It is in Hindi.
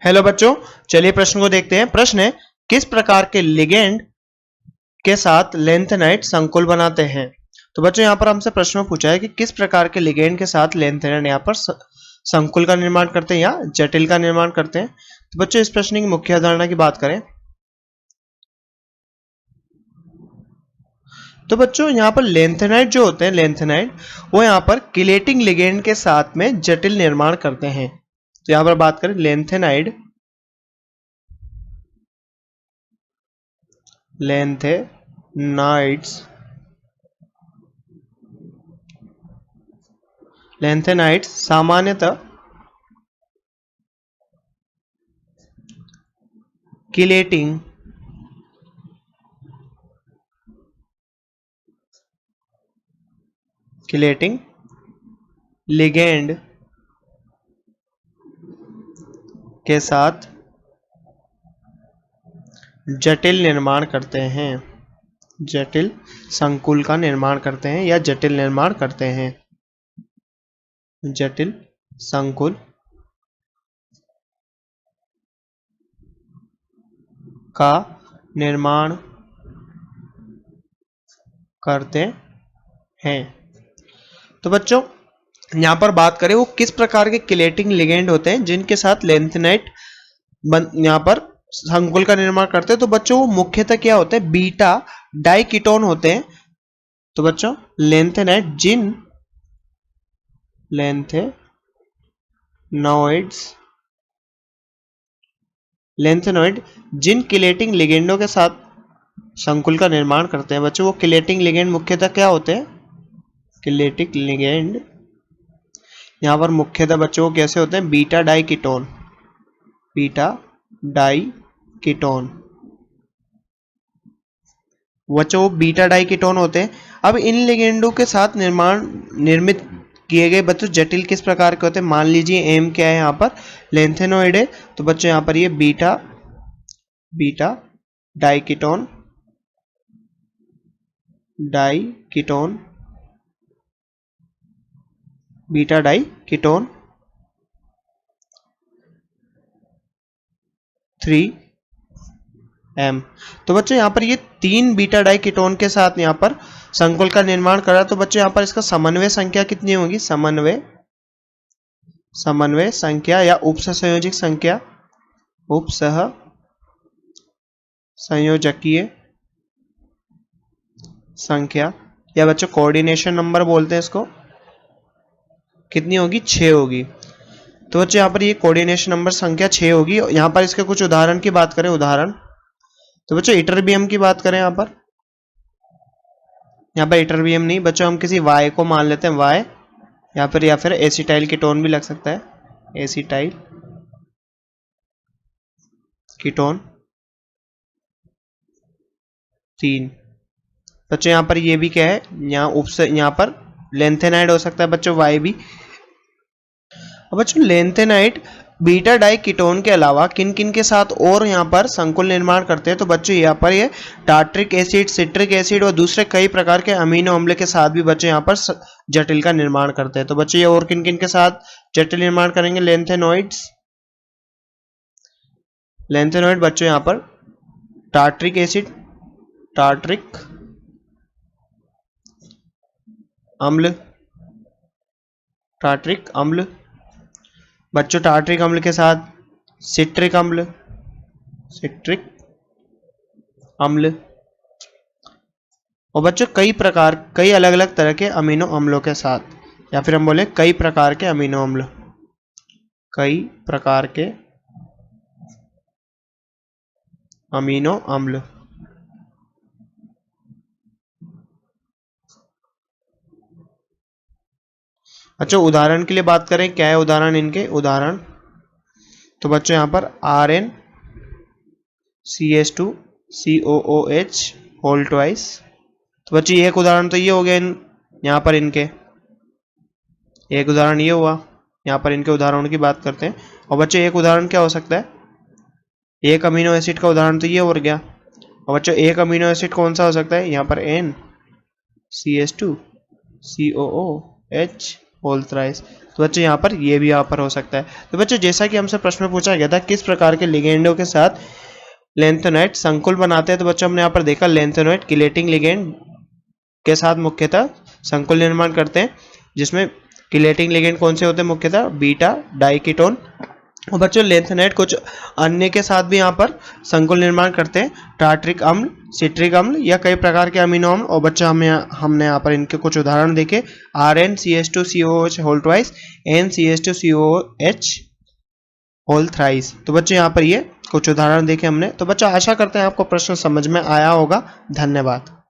हेलो बच्चों, चलिए प्रश्न को देखते हैं। प्रश्न है, किस प्रकार के लिगेंड के साथ लेंथेनाइड संकुल बनाते हैं। तो बच्चों यहाँ पर हमसे प्रश्न में पूछा है कि किस प्रकार के लिगेंड के साथ लेंथेनाइड यहाँ पर संकुल का निर्माण करते हैं या जटिल का निर्माण करते हैं। तो बच्चों इस प्रश्न की मुख्य अवधारणा की बात करें तो बच्चों यहाँ पर लेंथेनाइड जो होते हैं, लेंथेनाइड वो यहाँ पर किलेटिंग लिगेंड के साथ में जटिल निर्माण करते हैं। तो यहाँ पर बात करें लेंथेनाइड, लेंथेनाइड्स सामान्यतः किलेटिंग लिगेंड के साथ जटिल निर्माण करते हैं, जटिल संकुल का निर्माण करते हैं या जटिल निर्माण करते हैं, जटिल संकुल का निर्माण करते हैं। तो बच्चों यहां पर बात करें वो किस प्रकार के किलेटिंग लिगेंड होते हैं जिनके साथ लेंथेनाइड यहां पर संकुल का निर्माण करते हैं। तो बच्चों वो मुख्यतः क्या होते हैं, बीटा डाइकीटोन होते हैं। तो बच्चों लेंथेनाइड जिन किलेटिंग लिगेंडों के साथ संकुल का निर्माण करते हैं बच्चों, वो किलेटिंग लिगेंड मुख्यतः क्या होते हैं, किलेटिक लिगेंड यहां पर मुख्यतः बच्चों को कैसे होते हैं, बीटा डाइकीटोन बच्चों बीटा डाइकीटोन होते हैं। अब इन लिगेंडों के साथ निर्मित किए गए बच्चों जटिल किस प्रकार के होते हैं। मान लीजिए एम क्या है, यहाँ पर लेंथेनॉइड है, तो बच्चों यहाँ पर ये beta diketone beta diketone 3M। तो बच्चों यहाँ पर ये 3 बीटा डाइकीटोन के साथ यहाँ पर संकुल का निर्माण कर रहा है। तो बच्चों यहाँ पर इसका समन्वय संख्या कितनी होगी, समन्वय संख्या या उपसंयोजक संख्या, उपसह संयोजकीय संख्या या बच्चों कोऑर्डिनेशन नंबर बोलते हैं इसको, कितनी होगी, 6 होगी। तो बच्चों यहाँ पर ये कोऑर्डिनेशन नंबर संख्या 6 होगी। यहाँ पर इसके कुछ उदाहरण की बात करें, उदाहरण तो बच्चों इटरबियम की बात करें, यहाँ पर इटरबियम नहीं बच्चों, हम किसी वाई को मान लेते हैं, वाई यहाँ पर, या फिर एसिटाइल कीटोन भी लग सकता है, एसिटाइल कीटोन 3। बच्चों यहाँ पर ये भी क्या है, यहाँ पर लेंथेनाइड हो सकता है बच्चों, वाई भी। अब बच्चों लेंथेनाइड बीटा डाइकीटोन के अलावा किन किन के साथ और यहाँ पर संकुल निर्माण करते हैं। तो बच्चों यहाँ पर ये टार्ट्रिक एसिड, सिट्रिक एसिड और दूसरे कई प्रकार के अमीनो अम्ल के साथ भी बच्चों यहाँ पर जटिल का निर्माण करते हैं। तो बच्चों ये और किन किन के साथ जटिल निर्माण करेंगे, लेंथेनॉइड बच्चों यहाँ पर टार्ट्रिक एसिड, टार्ट्रिक अम्ल बच्चों, टार्ट्रिक अम्ल के साथ सिट्रिक अम्ल और बच्चों कई अलग अलग तरह के अमीनो अम्लों के साथ, या फिर हम बोले कई प्रकार के अमीनो अम्ल, अच्छा उदाहरण के लिए बात करें, क्या है उदाहरण इनके, उदाहरण तो बच्चों यहाँ पर RnCH2COOH होल ट्वाइस। तो बच्चों एक उदाहरण तो ये हो गया यहाँ पर इनके, एक उदाहरण ये हुआ, यहाँ पर इनके उदाहरणों की बात करते हैं। और बच्चों एक उदाहरण क्या हो सकता है, एक अमीनो एसिड का उदाहरण तो ये हो गया। और बच्चों एक अमीनो एसिड कौन सा हो सकता है, यहाँ पर NCH2COOH होल थ्राइस। तो बच्चों यहाँ पर ये भी यहाँ पर हो सकता है। तो बच्चों जैसा कि हमसे प्रश्न में पूछा गया था किस प्रकार के लिगेंडों के साथ लेंथेनाइड संकुल बनाते हैं, तो बच्चों हमने यहाँ पर देखा लेंथेनाइड किलेटिंग लिगेंड के साथ मुख्यतः संकुल निर्माण करते हैं, जिसमें किलेटिंग लिगेंड कौन से होते हैं मुख्यतः बीटा डाइकीटोन। और बच्चों लेंथेनाइड कुछ अन्य के साथ भी यहाँ पर संकुल निर्माण करते हैं, टार्ट्रिक अम्ल, सिट्रिक अम्ल या कई प्रकार के अमीनो अम्ल। और बच्चों हमने यहाँ पर इनके कुछ उदाहरण देखे, RnCH2COOH whole twice, NCH2COOH whole thrice. तो बच्चों यहाँ पर ये कुछ उदाहरण देखे हमने। तो बच्चों आशा करते हैं आपको प्रश्न समझ में आया होगा। धन्यवाद।